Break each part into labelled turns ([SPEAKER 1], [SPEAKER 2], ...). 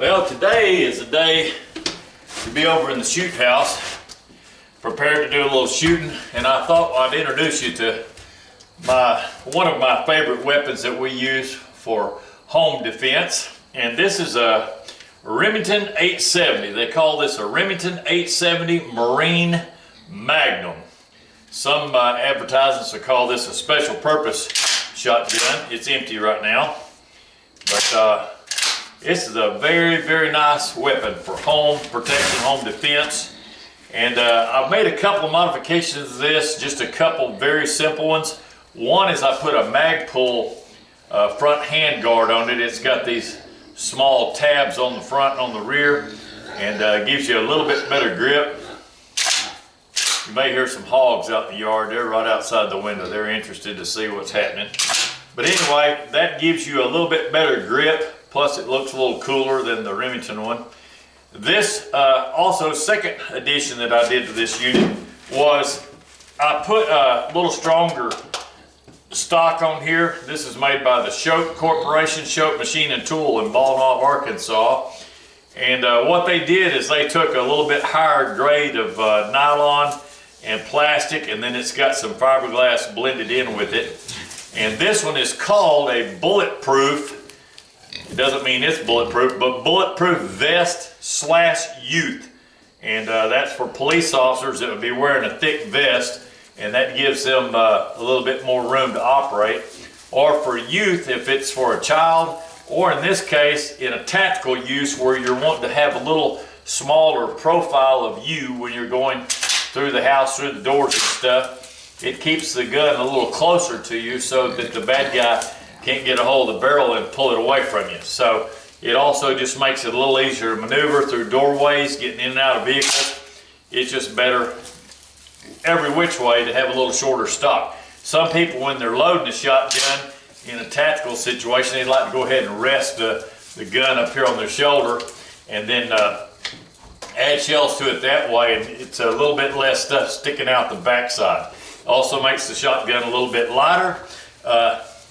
[SPEAKER 1] Well, today is a day to be over in the shoot house, prepared to do a little shooting, and I thought I'd introduce you to one of my favorite weapons that we use for home defense, and this is a Remington 870. They call this a Remington 870 Marine Magnum. Some advertisements will call this a special purpose shotgun. It's empty right now, but this is a very, very nice weapon for home protection, home defense. And I've made a couple of modifications to this, just a couple very simple ones. One is I put a Magpul front hand guard on it. It's got these small tabs on the front and on the rear, and gives you a little bit better grip. You may hear some hogs out in the yard. They're right outside the window. They're interested to see what's happening. But anyway, that gives you a little bit better grip. Plus it looks a little cooler than the Remington one. This also second addition that I did to this unit was I put a little stronger stock on here. This is made by the Shope Corporation, Shope Machine and Tool in Ball Knob, Arkansas. And what they did is they took a little bit higher grade of nylon and plastic, and then it's got some fiberglass blended in with it. And this one is called a bulletproof. It doesn't mean it's bulletproof, but bulletproof vest / youth. And that's for police officers that would be wearing a thick vest, and that gives them a little bit more room to operate. Or for youth, if it's for a child, or in this case, in a tactical use where you're wanting to have a little smaller profile of you when you're going through the house, through the doors and stuff. It keeps the gun a little closer to you so that the bad guy can't get a hold of the barrel and pull it away from you. So it also just makes it a little easier to maneuver through doorways, getting in and out of vehicles. It's just better every which way to have a little shorter stock. Some people, when they're loading a shotgun in a tactical situation, they like to go ahead and rest the gun up here on their shoulder and then add shells to it that way, and it's a little bit less stuff sticking out the backside. Also makes the shotgun a little bit lighter.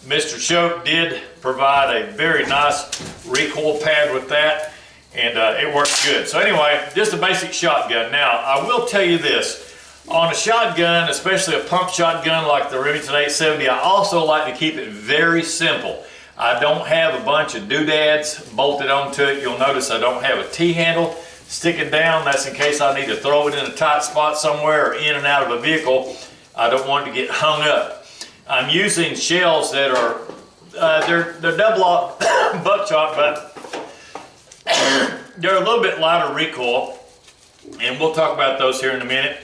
[SPEAKER 1] Mr. Shope did provide a very nice recoil pad with that, and it works good. So anyway, just a basic shotgun. Now, I will tell you this. On a shotgun, especially a pump shotgun like the Remington 870, I also like to keep it very simple. I don't have a bunch of doodads bolted onto it. You'll notice I don't have a T-handle sticking down. That's in case I need to throw it in a tight spot somewhere or in and out of a vehicle. I don't want it to get hung up. I'm using shells that are, they're double-aught buckshot, but they're a little bit lighter recoil, and we'll talk about those here in a minute.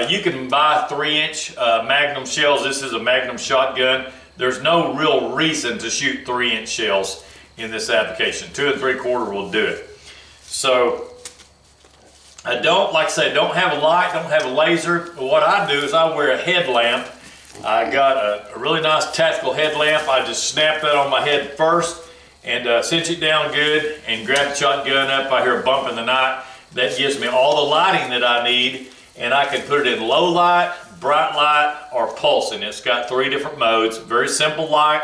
[SPEAKER 1] You can buy 3-inch Magnum shells. This is a Magnum shotgun. There's no real reason to shoot 3-inch shells in this application. 2 3/4 will do it. So I don't, like I say, don't have a light, don't have a laser. What I do is I wear a headlamp. I got a really nice tactical headlamp. I just snap that on my head first and cinch it down good and grab the shotgun up. I hear a bump in the night. That gives me all the lighting that I need, and I can put it in low light, bright light, or pulsing. It's got 3 different modes. Very simple light,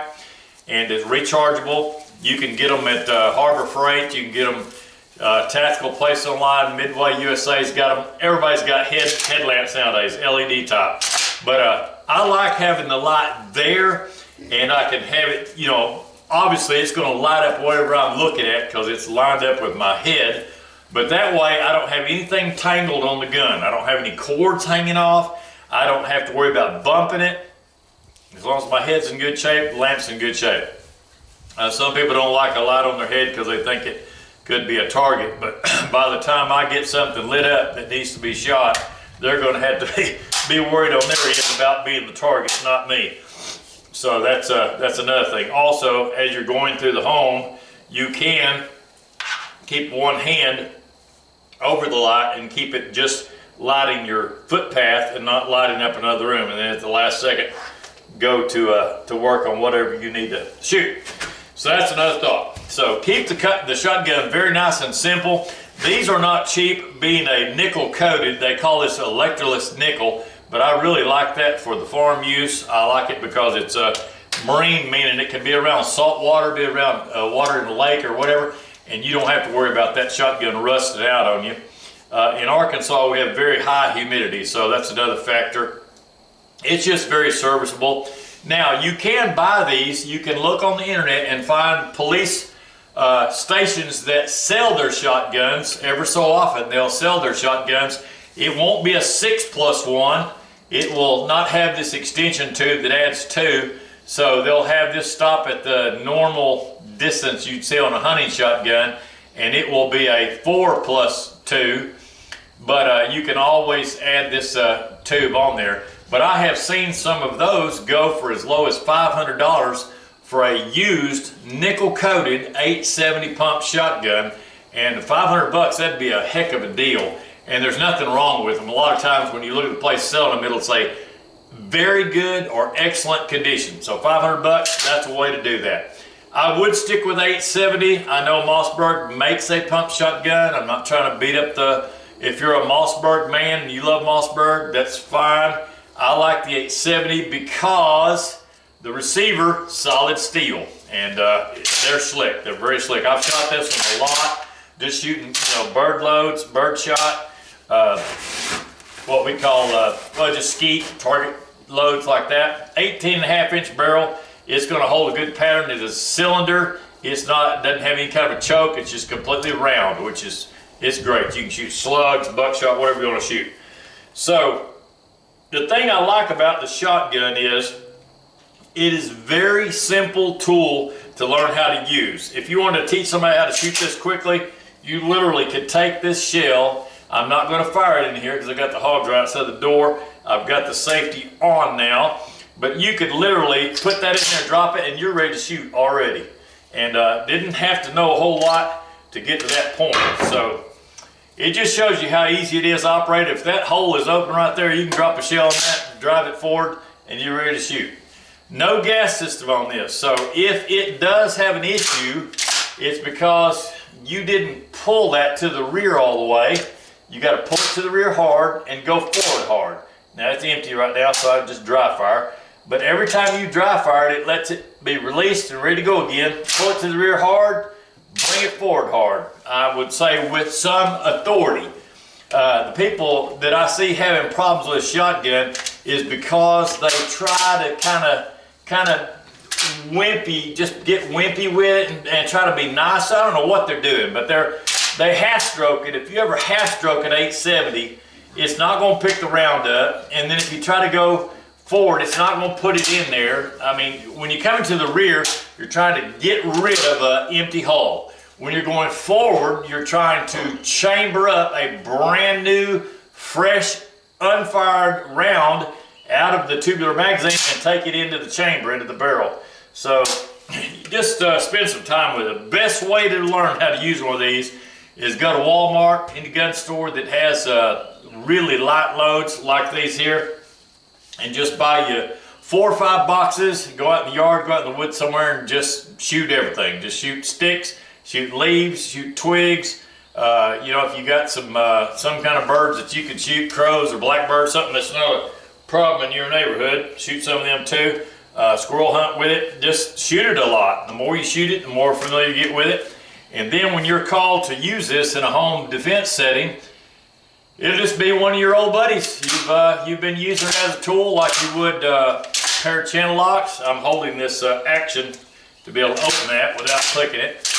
[SPEAKER 1] and it's rechargeable. You can get them at Harbor Freight. You can get them Tactical Place Online. Midway USA's got them. Everybody's got headlamps nowadays, LED type. But I like having the light there, and I can have it, you know, obviously it's going to light up whatever I'm looking at because it's lined up with my head. But that way I don't have anything tangled on the gun. I don't have any cords hanging off. I don't have to worry about bumping it. As long as my head's in good shape, the lamp's in good shape. Some people don't like a light on their head because they think it could be a target, but by the time I get something lit up that needs to be shot, they're going to have to be worried on their end about being the target, not me. So that's another thing. Also, as you're going through the home, you can keep one hand over the light and keep it just lighting your footpath and not lighting up another room, and then at the last second go to work on whatever you need to shoot. So that's another thought. So keep the shotgun very nice and simple. These are not cheap, being a nickel coated. They call this electroless nickel, but I really like that for the farm use. I like it because it's marine, meaning it can be around salt water, be around water in the lake or whatever, and you don't have to worry about that shotgun rusting out on you. In Arkansas, we have very high humidity, so that's another factor. It's just very serviceable. Now, you can buy these. You can look on the internet and find police stations that sell their shotguns. Ever so often, they'll sell their shotguns. It won't be a 6+1. It will not have this extension tube that adds 2. So they'll have this stop at the normal distance you'd see on a hunting shotgun, and it will be a 4+2. But you can always add this tube on there. But I have seen some of those go for as low as $500 for a used nickel-coated 870 pump shotgun, and 500 bucks, that'd be a heck of a deal. And there's nothing wrong with them. A lot of times when you look at the place selling them, it'll say very good or excellent condition. So 500 bucks, that's a way to do that. I would stick with 870. I know Mossberg makes a pump shotgun. I'm not trying to beat up the, if you're a Mossberg man and you love Mossberg, that's fine. I like the 870 because the receiver, solid steel, and they're slick. They're very slick. I've shot this one a lot, just shooting, bird loads, bird shot, what we call just skeet, target loads like that. 18.5-inch barrel. It's going to hold a good pattern. It is a cylinder. It's not, doesn't have any kind of a choke. It's just completely round, which is, it's great. You can shoot slugs, buckshot, whatever you want to shoot. So the thing I like about the shotgun is it is very simple tool to learn how to use. If you want to teach somebody how to shoot this quickly, you literally could take this shell. I'm not going to fire it in here because I got the hog dry outside the door. I've got the safety on now, but you could literally put that in there, drop it, and you're ready to shoot already. And didn't have to know a whole lot to get to that point. So it just shows you how easy it is to operate. If that hole is open right there, you can drop a shell on that, drive it forward, and you're ready to shoot. No gas system on this. So if it does have an issue, it's because you didn't pull that to the rear all the way. You got to pull it to the rear hard and go forward hard. Now it's empty right now, so I just dry fire. But every time you dry fire it, it lets it be released and ready to go again. Pull it to the rear hard, bring it forward hard. I would say with some authority. The people that I see having problems with a shotgun is because they try to kind of wimpy, just get wimpy with it and try to be nice. I don't know what they're doing, but they half stroke it. If you ever half stroke an 870, it's not going to pick the round up. And then if you try to go forward, it's not going to put it in there. I mean, when you come into the rear, you're trying to get rid of an empty hull. When you're going forward, you're trying to chamber up a brand new, fresh, unfired round out of the tubular magazine and take it into the chamber, into the barrel. So just spend some time with it. The best way to learn how to use one of these is go to Walmart, any gun store that has really light loads like these here, and just buy you 4 or 5 boxes, go out in the yard, go out in the woods somewhere and just shoot everything. Just shoot sticks, shoot leaves, shoot twigs. If you got some kind of birds that you could shoot, crows or blackbirds, something that's not a problem in your neighborhood, shoot some of them too. Squirrel hunt with it, just shoot it a lot. The more you shoot it, the more familiar you get with it. And then when you're called to use this in a home defense setting, it'll just be one of your old buddies. You've been using it as a tool like you would a pair of channel locks. I'm holding this action to be able to open that without clicking it.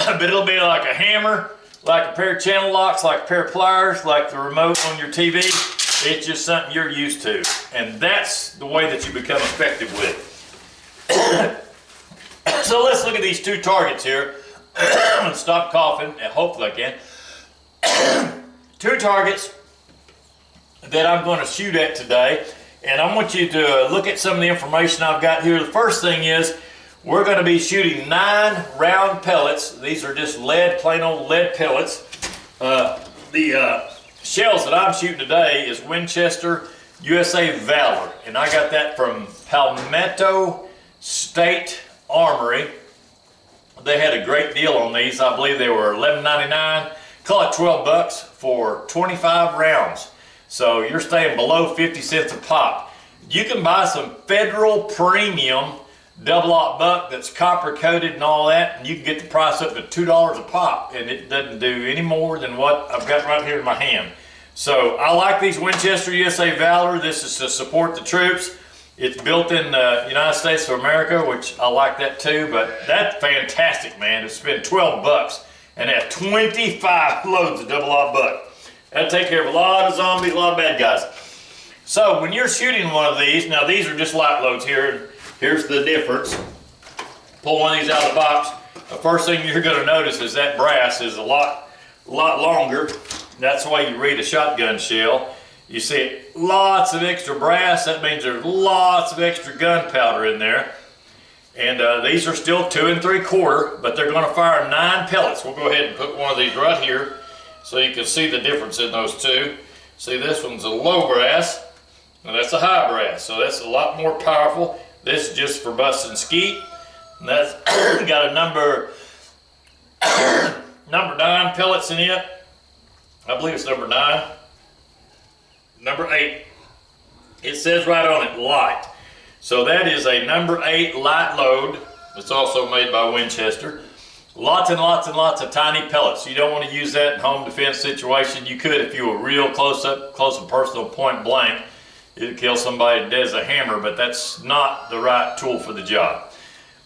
[SPEAKER 1] But it'll be like a hammer, like a pair of channel locks, like a pair of pliers, like the remote on your TV. It's just something you're used to. And that's the way that you become effective with it. So let's look at these 2 targets here. Stop coughing, and hopefully I can. 2 targets that I'm going to shoot at today. And I want you to look at some of the information I've got here. The first thing is we're going to be shooting 9 round pellets. These are just lead, plain old lead pellets. The shells that I'm shooting today is Winchester USA Valor, and I got that from Palmetto State Armory. They had a great deal on these. I believe they were $11.99. Call it 12 bucks for 25 rounds. So you're staying below 50 cents a pop. You can buy some Federal Premium double aught buck that's copper coated and all that, and you can get the price up to $2 a pop, and it doesn't do any more than what I've got right here in my hand. So I like these Winchester USA Valor. This is to support the troops. It's built in the United States of America, which I like that too, but that's fantastic, man. To spend 12 bucks and have 25 loads of double aught buck. That'll take care of a lot of zombies, a lot of bad guys. So when you're shooting one of these, now these are just light loads here. Here's the difference. Pull one of these out of the box. The first thing you're going to notice is that brass is a lot longer. That's the way you read a shotgun shell. You see lots of extra brass. That means there's lots of extra gunpowder in there. And these are still 2 3/4, but they're going to fire 9 pellets. We'll go ahead and put one of these right here so you can see the difference in those two. See, this one's a low brass, and that's a high brass, so that's a lot more powerful. This is just for busting skeet, and that's got a number 9 pellets in it. I believe it's number 9. Number 8. It says right on it, light. So that is a number 8 light load. It's also made by Winchester. Lots and lots and lots of tiny pellets. You don't want to use that in home defense situation. You could if you were real close and personal, point blank. It'd kill somebody dead as a hammer, but that's not the right tool for the job.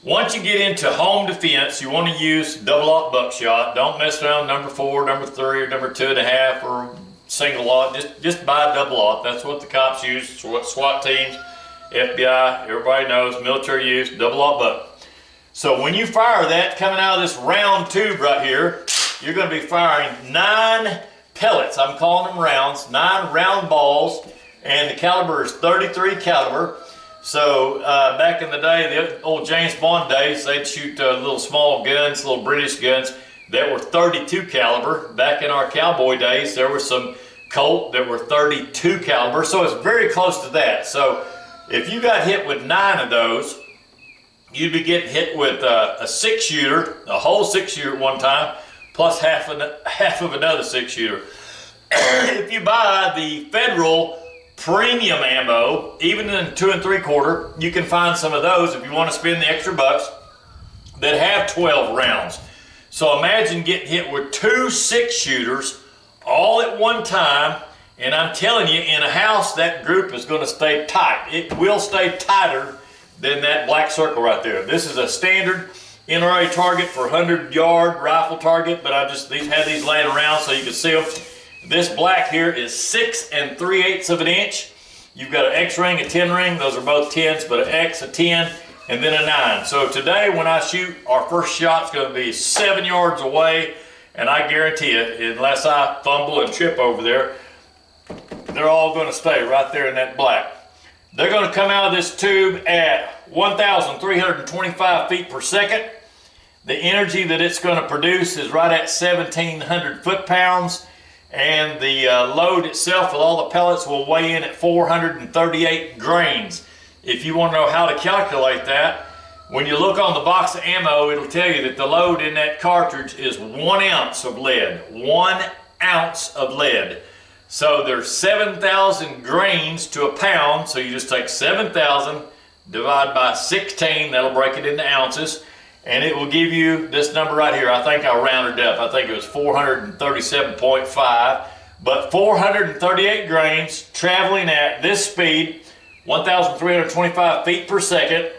[SPEAKER 1] Once you get into home defense, you want to use double aught buckshot. Don't mess around number 4, number 3, or number 2.5, or single aught. Just buy double aught. That's what the cops use. It's what SWAT teams, FBI, everybody knows, military use, double aught buck. So when you fire that coming out of this round tube right here, you're going to be firing 9 pellets. I'm calling them rounds, 9 round balls, and the caliber is 33 caliber. So back in the day, the old James Bond days, they'd shoot little small guns, little British guns that were 32 caliber. Back in our cowboy days, there were some Colt that were 32 caliber, so it's very close to that. So if you got hit with 9 of those, you'd be getting hit with a 6-shooter, a whole 6-shooter at one time, plus half of another 6-shooter. If you buy the Federal premium ammo, even in 2 3/4, you can find some of those if you want to spend the extra bucks that have 12 rounds. So imagine getting hit with 2 6-shooters all at one time, and I'm telling you, in a house, that group is going to stay tight. It will stay tighter than that black circle right there. This is a standard NRA target for 100-yard rifle target, but I just had these laying around so you can see them. This black here is 6 3/8 inch. You've got an X ring, a 10 ring. Those are both 10s, but an X, a 10, and then a 9. So today when I shoot, our first shot's going to be 7 yards away, and I guarantee you, unless I fumble and trip over there, they're all going to stay right there in that black. They're going to come out of this tube at 1,325 feet per second. The energy that it's going to produce is right at 1,700 foot-pounds. And the load itself with all the pellets will weigh in at 438 grains. If you want to know how to calculate that, when you look on the box of ammo, it'll tell you that the load in that cartridge is 1 ounce of lead. 1 ounce of lead. So there's 7,000 grains to a pound, so you just take 7,000, divide by 16, that'll break it into ounces, and it will give you this number right here. I think I rounded up. I think it was 437.5, but 438 grains traveling at this speed, 1,325 feet per second,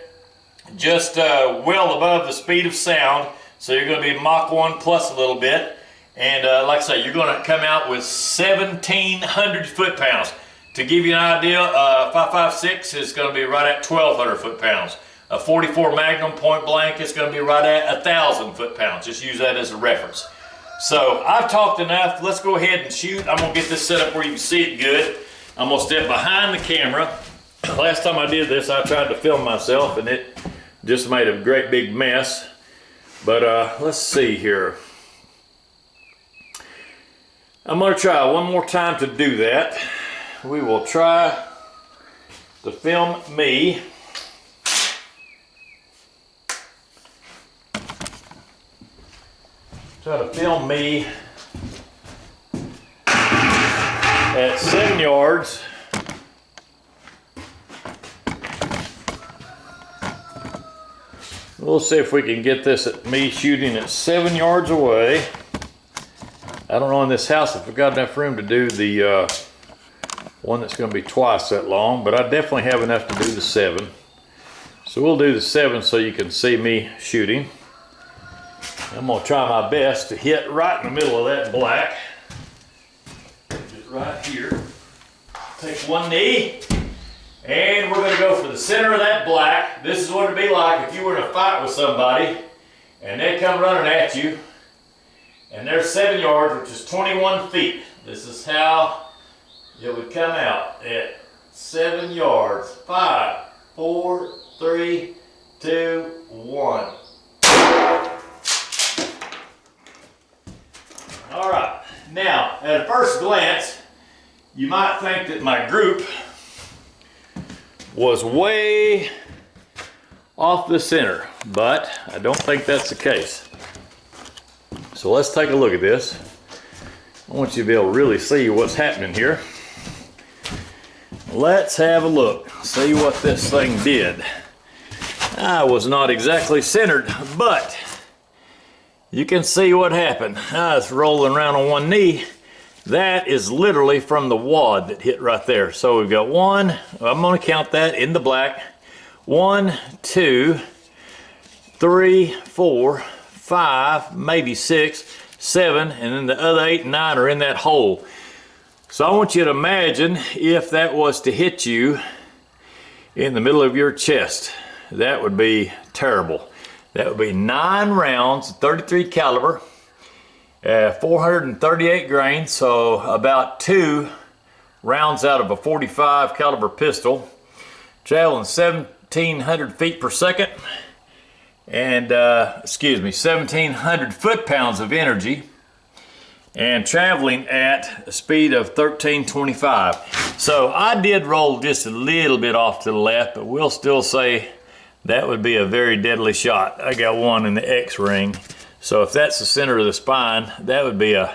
[SPEAKER 1] just well above the speed of sound. So you're going to be Mach 1 plus a little bit. And like I say, you're going to come out with 1,700 foot-pounds. To give you an idea, 5.56 is going to be right at 1,200 foot-pounds. A 44 Magnum point blank is going to be right at 1,000 foot-pounds. Just use that as a reference. So I've talked enough. Let's go ahead and shoot. I'm going to get this set up where you can see it good. I'm going to step behind the camera. Last time I did this, I tried to film myself, and it just made a great big mess. But let's see here. I'm going to try one more time to do that. We will try to film me. Try to film me at 7 yards. We'll see if we can get this at me shooting at 7 yards away. I don't know in this house if we've got enough room to do the one that's going to be twice that long, but I definitely have enough to do the 7. So we'll do the 7 so you can see me shooting. I'm going to try my best to hit right in the middle of that black. Just right here. Take one knee, and we're going to go for the center of that black. This is what it'd be like if you were in a fight with somebody, and they come running at you. And there's 7 yards, which is 21 feet. This is how it would come out at 7 yards. 5, 4, 3, 2, 1. All right. Now, at first glance, you might think that my group was way off the center, but I don't think that's the case. So let's take a look at this. I want you to be able to really see what's happening here. Let's have a look, see what this thing did. I was not exactly centered, but you can see what happened. I was rolling around on one knee. That is literally from the wad that hit right there. So we've got one, I'm gonna count that in the black. 1, 2, 3, 4, 5, maybe 6, 7, and then the other 8 and 9 are in that hole. So I want you to imagine if that was to hit you in the middle of your chest. That would be terrible. That would be 9 rounds, 33 caliber, 438 grains, so about 2 rounds out of a 45 caliber pistol, traveling 1,700 feet per second. And 1,700 foot-pounds of energy, and traveling at a speed of 1325. So I did roll just a little bit off to the left, but we'll still say that would be a very deadly shot. I got one in the X ring, so if that's the center of the spine, that would be a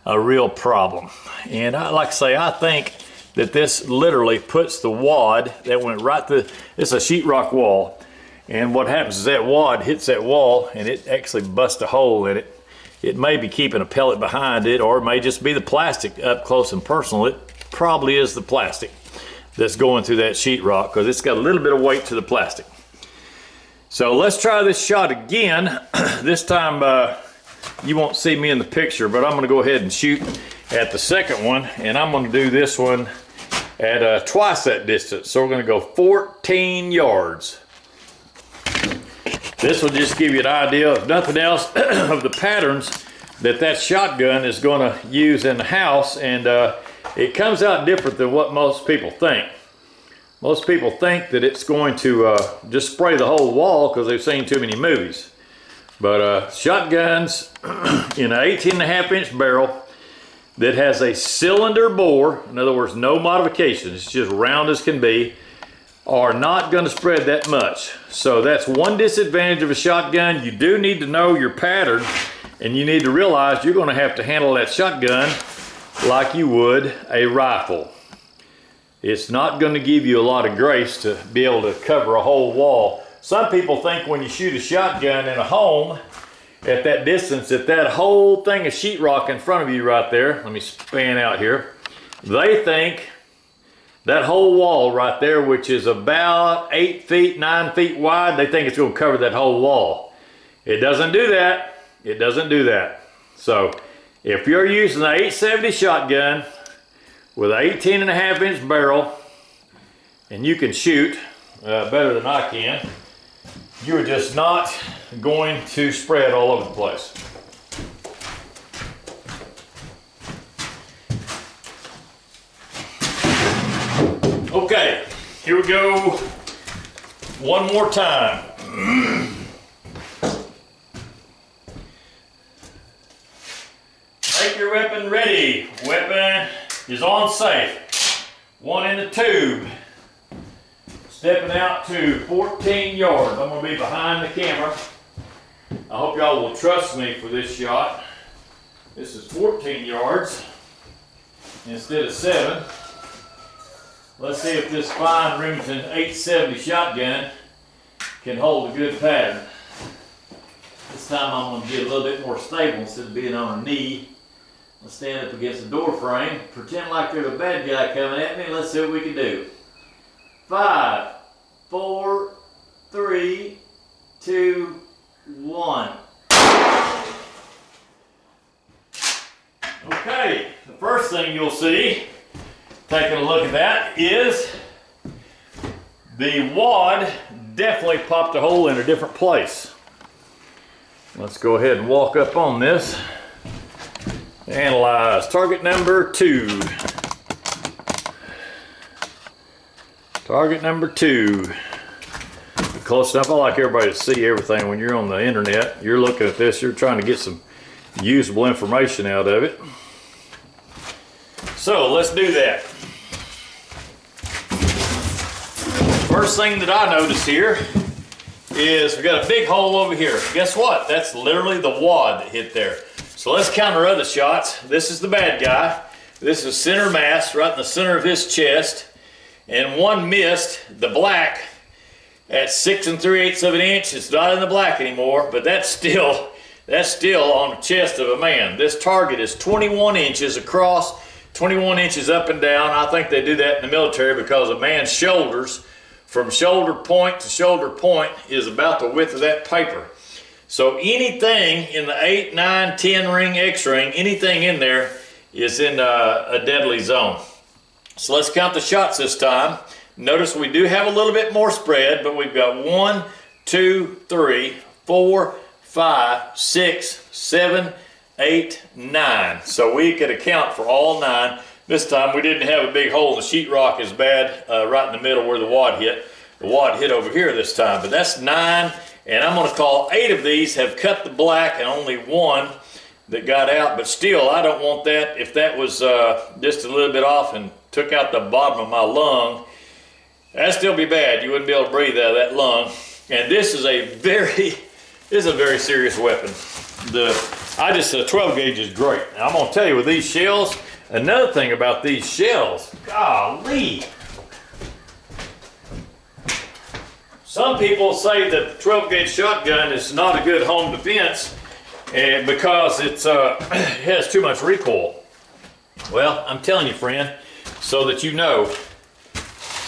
[SPEAKER 1] real problem. And like I say, I think that this literally puts the wad that went right through. It's a sheetrock wall. And what happens is that wad hits that wall and it actually busts a hole in it. It may be keeping a pellet behind it, or it may just be the plastic up close and personal. It probably is the plastic that's going through that sheetrock because it's got a little bit of weight to the plastic. So let's try this shot again. This time you won't see me in the picture, but I'm going to go ahead and shoot at the second one, and I'm going to do this one at twice that distance. So we're going to go 14 yards. This will just give you an idea, if nothing else, of the patterns that shotgun is going to use in the house, and it comes out different than what most people think. Most people think that it's going to just spray the whole wall because they've seen too many movies. But shotguns in an 18.5-inch barrel that has a cylinder bore, in other words, no modifications, it's just round as can be, are not going to spread that much. So that's one disadvantage of a shotgun. You do need to know your pattern, and you need to realize you're going to have to handle that shotgun like you would a rifle. It's not going to give you a lot of grace to be able to cover a whole wall. Some people think when you shoot a shotgun in a home at that distance that that whole thing of sheetrock in front of you right there, let me span out here, they think that whole wall right there, which is about 8 feet, 9 feet wide, they think it's going to cover that whole wall. It doesn't do that. It doesn't do that. So if you're using an 870 shotgun with an 18.5-inch barrel, and you can shoot better than I can, you're just not going to spread all over the place. Okay, here we go one more time. Make your weapon ready. Weapon is on safe. One in the tube. Stepping out to 14 yards. I'm going to be behind the camera. I hope y'all will trust me for this shot. This is 14 yards instead of 7. Let's see if this fine Remington 870 shotgun can hold a good pattern. This time I'm gonna get a little bit more stable instead of being on a knee. I'll stand up against the door frame, pretend like there's a bad guy coming at me, and let's see what we can do. 5, 4, 3, 2, 1. Okay, the first thing you'll see, taking a look at that, is the wad definitely popped a hole in a different place. Let's go ahead and walk up on this. Analyze target number 2. Target number 2. Close enough. I like everybody to see everything. When you're on the internet, you're looking at this, you're trying to get some usable information out of it. So let's do that. First thing that I notice here is we got a big hole over here. Guess what? That's literally the wad that hit there. So let's count our other shots. This is the bad guy. This is center mass, right in the center of his chest. And one missed the black at 6 3/8 of an inch. It's not in the black anymore, but that's still on the chest of a man. This target is 21 inches across, 21 inches up and down. I think they do that in the military because a man's shoulders, from shoulder point to shoulder point, is about the width of that paper. So anything in the 8, 9, 10 ring, X ring, anything in there is in a deadly zone. So let's count the shots this time. Notice we do have a little bit more spread, but we've got 1, 2, 3, 4, 5, 6, 7, 8, 9. So we could account for all 9. This time we didn't have a big hole in the sheetrock as bad right in the middle where the wad hit. The wad hit over here this time, but that's 9. And I'm going to call 8 of these have cut the black and only 1 that got out. But still, I don't want that. If that was just a little bit off and took out the bottom of my lung, that'd still be bad. You wouldn't be able to breathe out of that lung. And this is a very serious weapon. The 12 gauge is great. Now, I'm going to tell you with these shells, another thing about these shells, golly. Some people say that the 12 gauge shotgun is not a good home defense because it has too much recoil. Well, I'm telling you, friend, so that you know,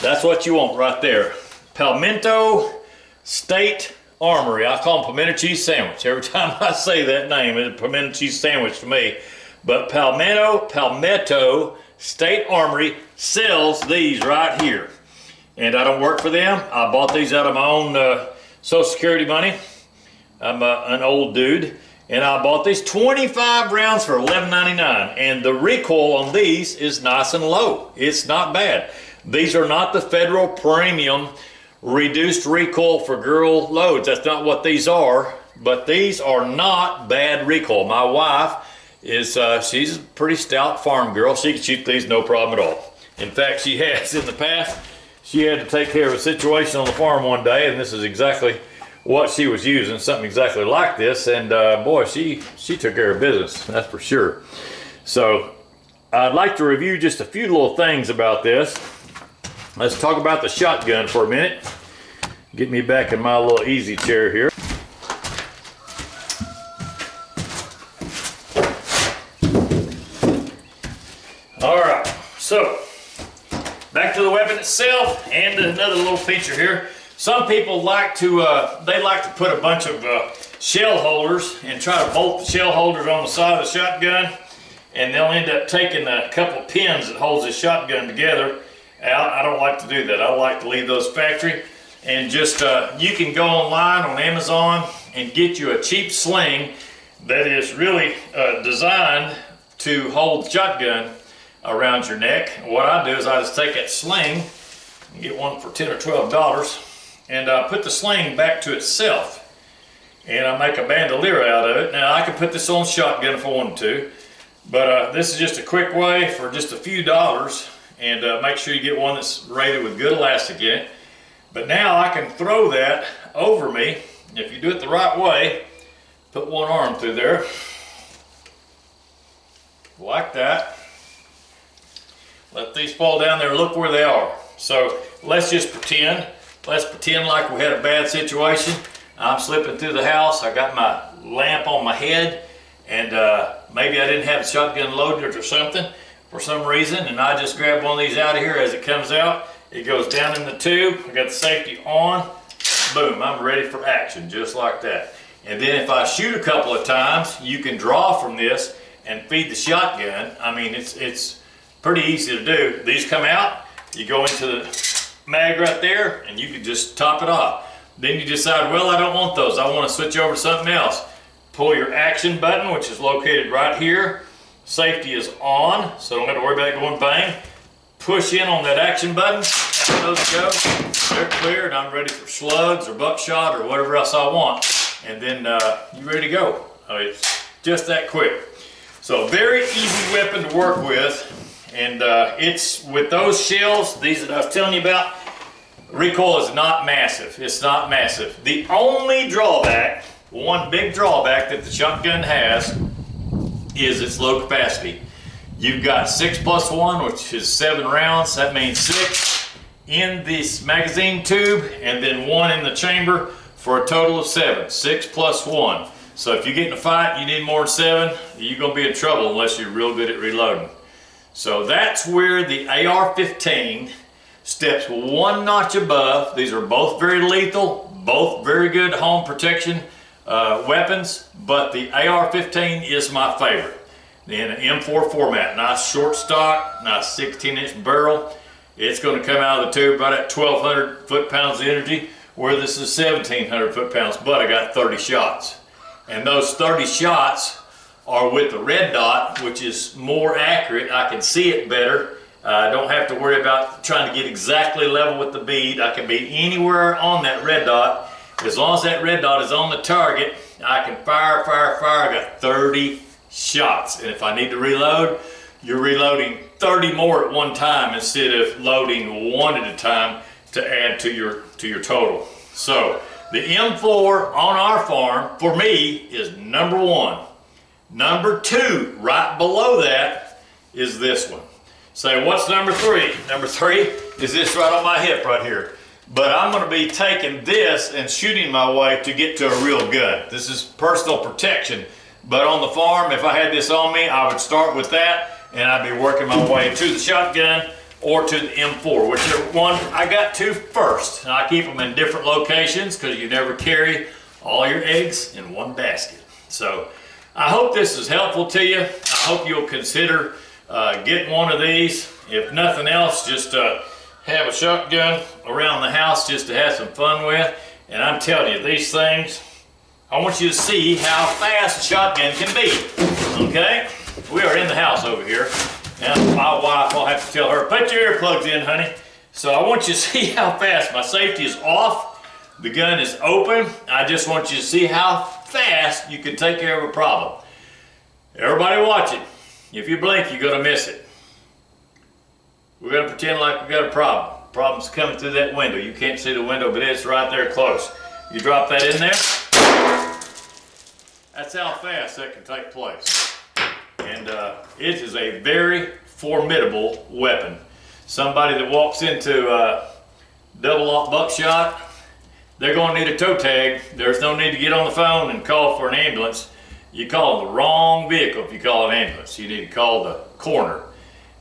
[SPEAKER 1] that's what you want right there. Palmetto State Armory. I call them pimento cheese sandwich. Every time I say that name, it's a pimento cheese sandwich to me. But Palmetto State Armory sells these right here. And I don't work for them. I bought these out of my own Social Security money. I'm an old dude. And I bought these 25 rounds for $11.99. And the recoil on these is nice and low. It's not bad. These are not the federal premium reduced recoil for girl loads. That's not what these are. But these are not bad recoil. My wife is, she's a pretty stout farm girl. She can shoot these no problem at all. In fact, she has in the past. She had to take care of a situation on the farm one day, and this is exactly what she was using, something exactly like this. And boy, she took care of business, that's for sure. So I'd like to review just a few little things about this. Let's talk about the shotgun for a minute. Get me back in my little easy chair here. All right, so back to the weapon itself, and another little feature here. Some people like to put a bunch of shell holders and try to bolt the shell holders on the side of the shotgun, and they'll end up taking a couple of pins that holds the shotgun together out. I don't like to do that. I like to leave those factory, and just you can go online on Amazon and get you a cheap sling that is really designed to hold the shotgun around your neck. What I do is I just take that sling and get one for $10 or $12, and I put the sling back to itself, and I make a bandolier out of it. Now I could put this on shotgun if I wanted to, but this is just a quick way for just a few dollars, and make sure you get one that's rated with good elastic in it. But now I can throw that over me. If you do it the right way, put one arm through there like that. Let these fall down there, look where they are. So let's just pretend like we had a bad situation. I'm slipping through the house. I got my lamp on my head, and maybe I didn't have the shotgun loaded or something for some reason, and I just grab one of these out of here. As it comes out, it goes down in the tube. I got the safety on. Boom, I'm ready for action, just like that. And then if I shoot a couple of times, you can draw from this and feed the shotgun. I mean, it's pretty easy to do. These come out, you go into the mag right there, and you can just top it off. Then you decide, well, I don't want those. I want to switch over to something else. Pull your action button, which is located right here. Safety is on, so don't have to worry about it going bang. Push in on that action button, and those go. They're clear, and I'm ready for slugs or buckshot or whatever else I want. And then you're ready to go. It's just that quick. So very easy weapon to work with. And it's with those shells, these that I was telling you about, recoil is not massive. It's not massive. The only drawback, one big drawback that the shotgun has is its low capacity. You've got 6+1, which is 7 rounds. That means 6 in this magazine tube and then 1 in the chamber for a total of 7. 6+1. So if you get in a fight, you need more than 7, you're going to be in trouble unless you're real good at reloading. So that's where the AR-15 steps 1 notch above. These are both very lethal, both very good home protection weapons, but the AR-15 is my favorite. In an M4 format, nice short stock, nice 16-inch barrel. It's going to come out of the tube right at 1,200 foot-pounds of energy, where this is 1,700 foot-pounds, but I got 30 shots. And those 30 shots are with the red dot, which is more accurate. I can see it better. I don't have to worry about trying to get exactly level with the bead. I can be anywhere on that red dot. As long as that red dot is on the target, I can fire, fire, fire. I got 30 shots. And if I need to reload, you're reloading 30 more at one time instead of loading 1 at a time to add to your total. So the M4 on our farm, for me, is number 1. Number 2, right below that, is this one. Say, what's number 3? Number 3 is this right on my hip right here. But I'm going to be taking this and shooting my way to get to a real gun. This is personal protection. But on the farm, if I had this on me, I would start with that, and I'd be working my way to the shotgun or to the M4, whichever one I got to first. And I keep them in different locations because you never carry all your eggs in one basket. So I hope this is helpful to you. I hope you'll consider getting one of these. If nothing else, just have a shotgun around the house just to have some fun with. And I'm telling you, these things, I want you to see how fast a shotgun can be, okay? We are in the house over here. Now my wife, I'll have to tell her, put your earplugs in, honey. So I want you to see how fast. My safety is off. The gun is open. I just want you to see how fast you can take care of a problem. Everybody watching, if you blink, you're gonna miss it. We're gonna pretend like we got a problem. Problem's coming through that window. You can't see the window, but it's right there close. You drop that in there. That's how fast that can take place. And it is a very formidable weapon. Somebody that walks into double-aught buckshot, they're going to need a toe tag. There's no need to get on the phone and call for an ambulance. You call the wrong vehicle if you call an ambulance. You need to call the coroner.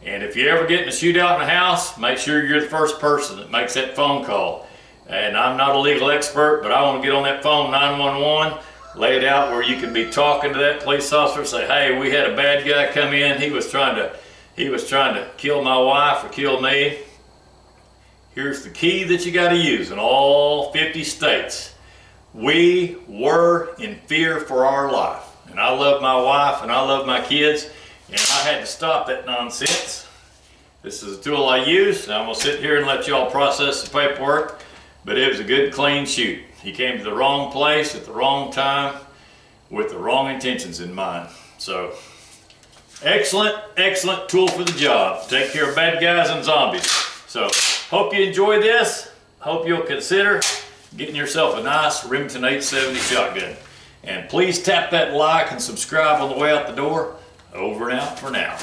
[SPEAKER 1] And if you ever get in a shootout in the house, make sure you're the first person that makes that phone call. And I'm not a legal expert, but I want to get on that phone, 911, lay it out where you can be talking to that police officer, say, hey, we had a bad guy come in. He was trying to kill my wife or kill me. Here's the key that you got to use in all 50 states. We were in fear for our life. And I love my wife and I love my kids, and I had to stop that nonsense. This is a tool I use, and I'm going to sit here and let y'all process the paperwork, but it was a good, clean shoot. He came to the wrong place at the wrong time with the wrong intentions in mind. So, excellent, excellent tool for the job. Take care of bad guys and zombies. So, hope you enjoy this. Hope you'll consider getting yourself a nice Remington 870 shotgun. And please tap that like and subscribe on the way out the door. Over and out for now.